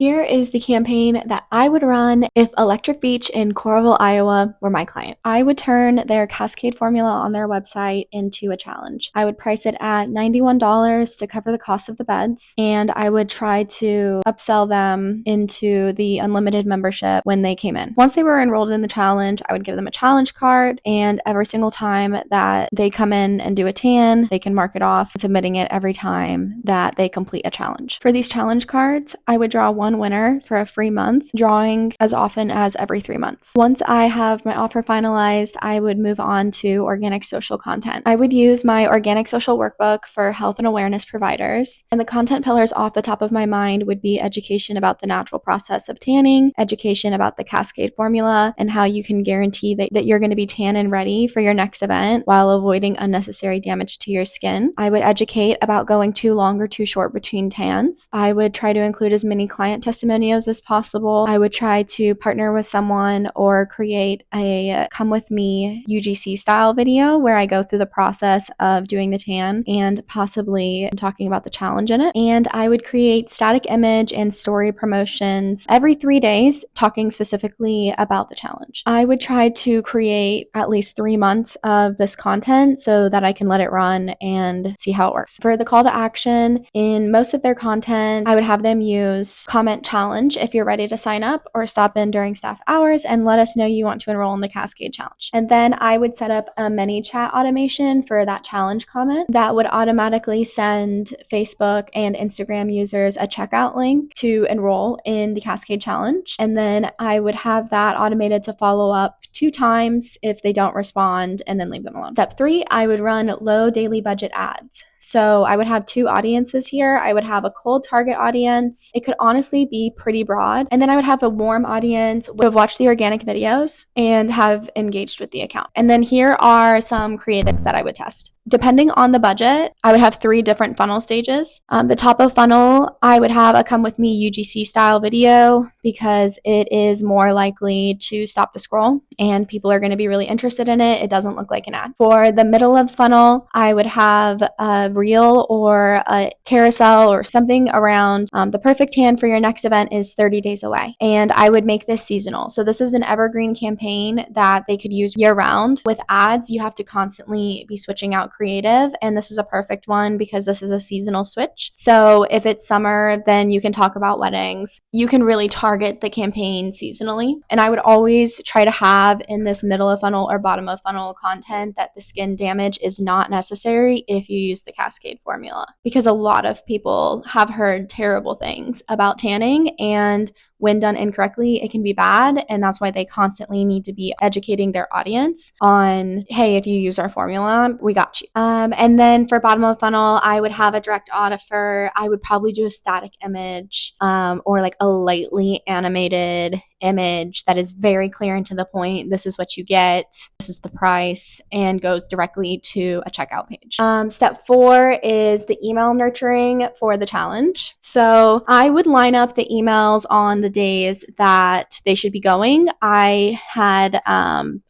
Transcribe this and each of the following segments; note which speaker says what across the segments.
Speaker 1: Here is the campaign that I would run if Electric Beach in Coralville, Iowa were my client. I would turn their Cascade formula on their website into a challenge. I would price it at $91 to cover the cost of the beds, and I would try to upsell them into the unlimited membership when they came in. Once they were enrolled in the challenge, I would give them a challenge card, and every single time that they come in and do a tan, they can mark it off, submitting it every time that they complete a challenge. For these challenge cards, I would draw one winner for a free month, drawing as often as every 3 months. Once I have my offer finalized, I would move on to organic social content. I would use my organic social workbook for health and awareness providers, and the content pillars off the top of my mind would be education about the natural process of tanning, education about the Cascade formula, and how you can guarantee that you're going to be tan and ready for your next event while avoiding unnecessary damage to your skin. I would educate about going too long or too short between tans. I would try to include as many client testimonials as possible. I would try to partner with someone or create a come with me UGC style video where I go through the process of doing the tan and possibly talking about the challenge in it. And I would create static image and story promotions every 3 days talking specifically about the challenge. I would try to create at least 3 months of this content so that I can let it run and see how it works. For the call to action, in most of their content, I would have them use comment challenge if you're ready to sign up, or stop in during staff hours and let us know you want to enroll in the Cascade Challenge. And then I would set up a mini chat automation for that challenge comment that would automatically send Facebook and Instagram users a checkout link to enroll in the Cascade Challenge. And then I would have that automated to follow up 2 times if they don't respond, and then leave them alone. Step 3, I would run low daily budget ads. So I would have 2 audiences here. I would have a cold target audience. It could honestly be pretty broad. And then I would have a warm audience who have watched the organic videos and have engaged with the account. And then here are some creatives that I would test. Depending on the budget, I would have 3 different funnel stages. The top of funnel, I would have a come with me UGC style video because it is more likely to stop the scroll and people are going to be really interested in it. It doesn't look like an ad. For the middle of funnel, I would have a reel or a carousel or something around the perfect tan for your next event is 30 days away. And I would make this seasonal. So this is an evergreen campaign that they could use year round. With ads, you have to constantly be switching out creative, and this is a perfect one because this is a seasonal switch. So if it's summer, then you can talk about weddings. You can really target the campaign seasonally. And I would always try to have in this middle of funnel or bottom of funnel content that the skin damage is not necessary if you use the Cascade formula, because a lot of people have heard terrible things about tanning, and when done incorrectly, it can be bad. And that's why they constantly need to be educating their audience on, hey, if you use our formula, we got you. And then for bottom of funnel, I would have a direct offer. I would probably do a static image or like a lightly animated image that is very clear and to the point. This is what you get. This is the price, and goes directly to a checkout page. Step 4 is the email nurturing for the challenge. So I would line up the emails on the days that they should be going. I had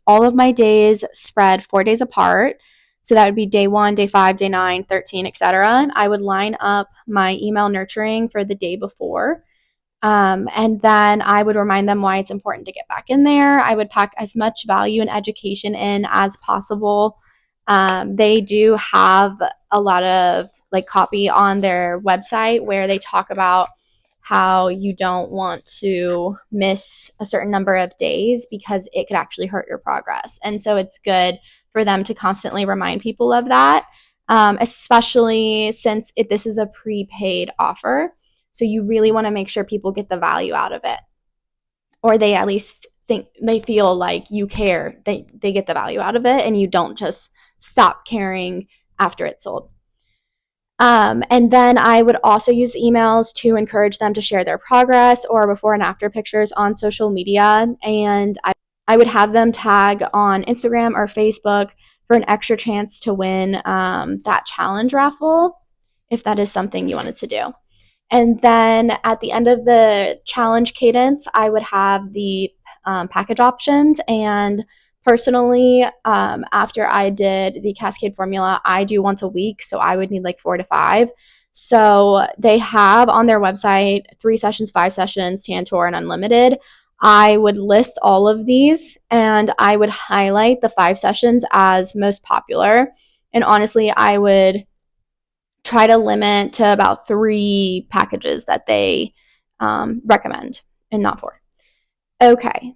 Speaker 1: all of my days spread 4 days apart. So that would be day 1, day 5, day 9, 13, etc. I would line up my email nurturing for the day before. And then I would remind them why it's important to get back in there. I would pack as much value and education in as possible. They do have a lot of like copy on their website where they talk about how you don't want to miss a certain number of days because it could actually hurt your progress. And so it's good for them to constantly remind people of that, especially since this is a prepaid offer. So you really want to make sure people get the value out of it, or they at least think they feel like you care. They get the value out of it, and you don't just stop caring after it's sold. And then I would also use the emails to encourage them to share their progress or before and after pictures on social media. And I would have them tag on Instagram or Facebook for an extra chance to win that challenge raffle, if that is something you wanted to do. And then at the end of the challenge cadence, I would have the package options. And personally, after I did the Cascade formula, I do once a week, so I would need like 4 to 5. So they have on their website 3 sessions, 5 sessions, Tantor, and Unlimited. I would list all of these and I would highlight the 5 sessions as most popular. And honestly, I would try to limit to about 3 packages that they recommend and not 4. Okay,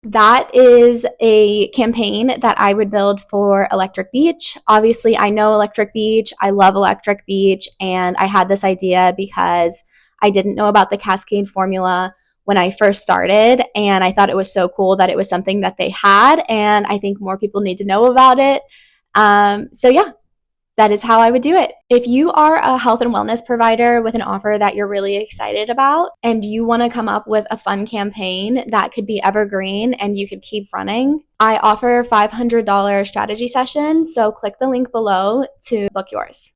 Speaker 1: that is a campaign that I would build for Electric Beach. Obviously, I know Electric Beach. I love Electric Beach. And I had this idea because I didn't know about the Cascade formula when I first started. And I thought it was so cool that it was something that they had. And I think more people need to know about it. Yeah, that is how I would do it. If you are a health and wellness provider with an offer that you're really excited about and you want to come up with a fun campaign that could be evergreen and you could keep running, I offer $500 strategy sessions. So click the link below to book yours.